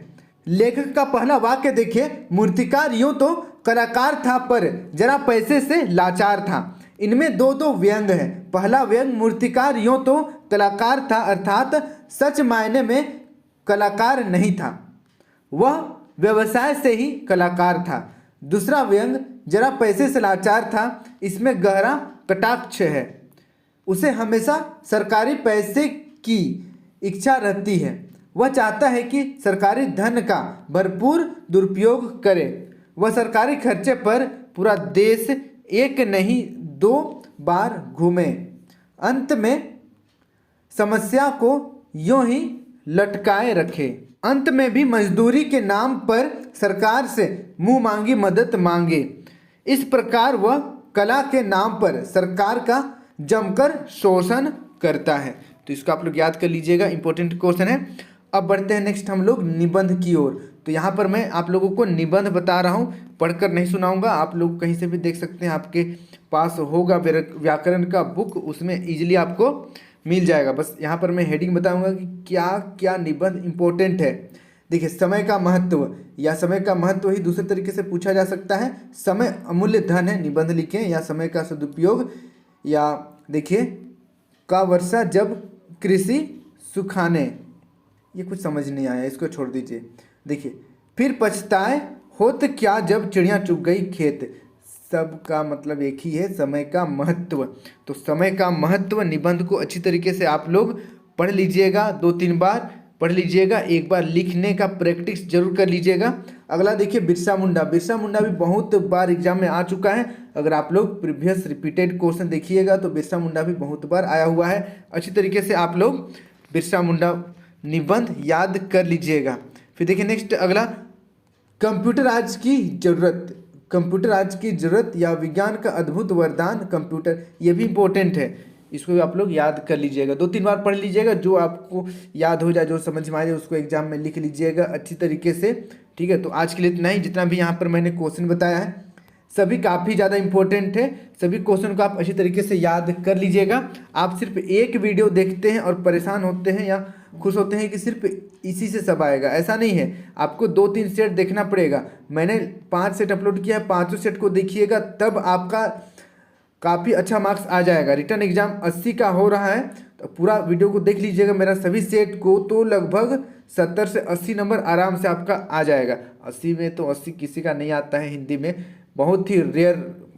लेखक का पहला वाक्य देखिए, मूर्तिकार यूं तो कलाकार था पर जरा पैसे से लाचार था। इनमें दो दो व्यंग है। पहला व्यंग, मूर्तिकार यूं तो कलाकार था अर्थात सच मायने में कलाकार नहीं था, वह व्यवसाय से ही कलाकार था। दूसरा व्यंग, जरा पैसे से लाचार था, इसमें गहरा कटाक्ष है। उसे हमेशा सरकारी पैसे की इच्छा रहती है। वह चाहता है कि सरकारी धन का भरपूर दुरुपयोग करे। वह सरकारी खर्चे पर पूरा देश एक नहीं 2 बार घूमे। अंत में समस्या को यूं ही लटकाए रखे। अंत में भी मजदूरी के नाम पर सरकार से मुंह मांगी मदद मांगे। इस प्रकार वह कला के नाम पर सरकार का जमकर शोषण करता है। तो इसको आप लोग याद कर लीजिएगा, इंपॉर्टेंट क्वेश्चन है। अब बढ़ते हैं नेक्स्ट हम लोग निबंध की ओर। तो यहाँ पर मैं आप लोगों को निबंध बता रहा हूँ, पढ़कर नहीं सुनाऊंगा। आप लोग कहीं से भी देख सकते हैं, आपके पास होगा व्याकरण का बुक, उसमें इजीली आपको मिल जाएगा। बस यहाँ पर मैं हेडिंग बताऊंगा कि क्या क्या निबंध इंपॉर्टेंट है। देखिए, समय का महत्व, या समय का महत्व ही दूसरे तरीके से पूछा जा सकता है। समय अमूल्य धन है, निबंध लिखें, या समय का सदुपयोग। या देखिए, का वर्षा जब कृषि सुखाने, ये कुछ समझ नहीं आया, इसको छोड़ दीजिए। देखिए, फिर पछताए होत क्या जब चिड़िया चुग गई खेत। सब का मतलब एक ही है, समय का महत्व। तो समय का महत्व निबंध को अच्छी तरीके से आप लोग पढ़ लीजिएगा, 2-3 बार पढ़ लीजिएगा, एक बार लिखने का प्रैक्टिस जरूर कर लीजिएगा। अगला देखिए, बिरसा मुंडा। बिरसा मुंडा भी बहुत बार एग्जाम में आ चुका है। अगर आप लोग प्रीवियस रिपीटेड क्वेश्चन देखिएगा तो बिरसा मुंडा भी बहुत बार आया हुआ है। अच्छी तरीके से आप लोग बिरसा मुंडा निबंध याद कर लीजिएगा। फिर देखिए नेक्स्ट अगला, कंप्यूटर आज की जरूरत। कंप्यूटर आज की जरूरत या विज्ञान का अद्भुत वरदान कंप्यूटर, ये भी इंपॉर्टेंट है। इसको भी आप लोग याद कर लीजिएगा, 2-3 बार पढ़ लीजिएगा, जो आपको याद हो जाए, जो समझ में आ जाए, उसको एग्जाम में लिख लीजिएगा अच्छी तरीके से। ठीक है, तो आज के लिए इतना ही। जितना भी यहाँ पर मैंने क्वेश्चन बताया है सभी काफ़ी ज़्यादा इंपॉर्टेंट है। सभी क्वेश्चन को आप अच्छी तरीके से याद कर लीजिएगा। आप सिर्फ एक वीडियो देखते हैं और परेशान होते हैं या खुश होते हैं कि सिर्फ इसी से सब आएगा, ऐसा नहीं है। आपको 2-3 सेट देखना पड़ेगा। मैंने 5 सेट अपलोड किया है, 5 सेट को देखिएगा, तब आपका काफ़ी अच्छा मार्क्स आ जाएगा। रिटर्न एग्जाम 80 का हो रहा है, तो पूरा वीडियो को देख लीजिएगा मेरा सभी सेट को, तो लगभग 70 से 80 नंबर आराम से आपका आ जाएगा। 80 में तो 80 किसी का नहीं आता है, हिंदी में बहुत ही रेयर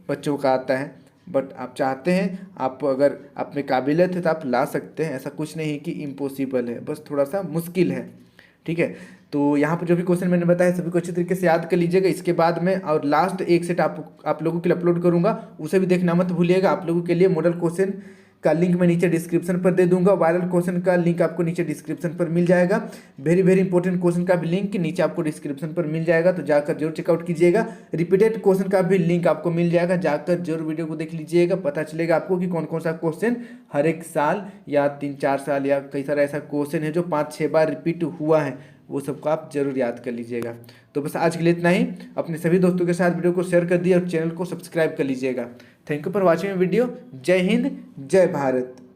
बच्चों का आता है। बट आप चाहते हैं, आप अगर आप में काबिलियत है तो आप ला सकते हैं। ऐसा कुछ नहीं कि इम्पॉसिबल है, बस थोड़ा सा मुश्किल है। ठीक है, तो यहाँ पर जो भी क्वेश्चन मैंने बताया सभी को अच्छी तरीके से याद कर लीजिएगा। इसके बाद में और लास्ट एक सेट आप लोगों के लिए अपलोड करूँगा, उसे भी देखना मत भूलिएगा। आप लोगों के लिए मॉडल क्वेश्चन का लिंक मैं नीचे डिस्क्रिप्शन पर दे दूंगा। वायरल क्वेश्चन का लिंक आपको नीचे डिस्क्रिप्शन पर मिल जाएगा। वेरी वेरी इंपॉर्टेंट क्वेश्चन का भी लिंक नीचे आपको डिस्क्रिप्शन पर मिल जाएगा, तो जाकर जरूर चेकआउट कीजिएगा। रिपीटेड क्वेश्चन का भी लिंक आपको मिल जाएगा, जाकर जरूर वीडियो को देख लीजिएगा। पता चलेगा आपको कि कौन कौन सा क्वेश्चन हर एक साल या 3-4 साल या कई सारा ऐसा क्वेश्चन है जो 5-6 बार रिपीट हुआ है, वो सबको आप जरूर याद कर लीजिएगा। तो बस आज के लिए इतना ही। अपने सभी दोस्तों के साथ वीडियो को शेयर कर दिए और चैनल को सब्सक्राइब कर लीजिएगा। Thank you for watching video. जय हिंद, जय भारत।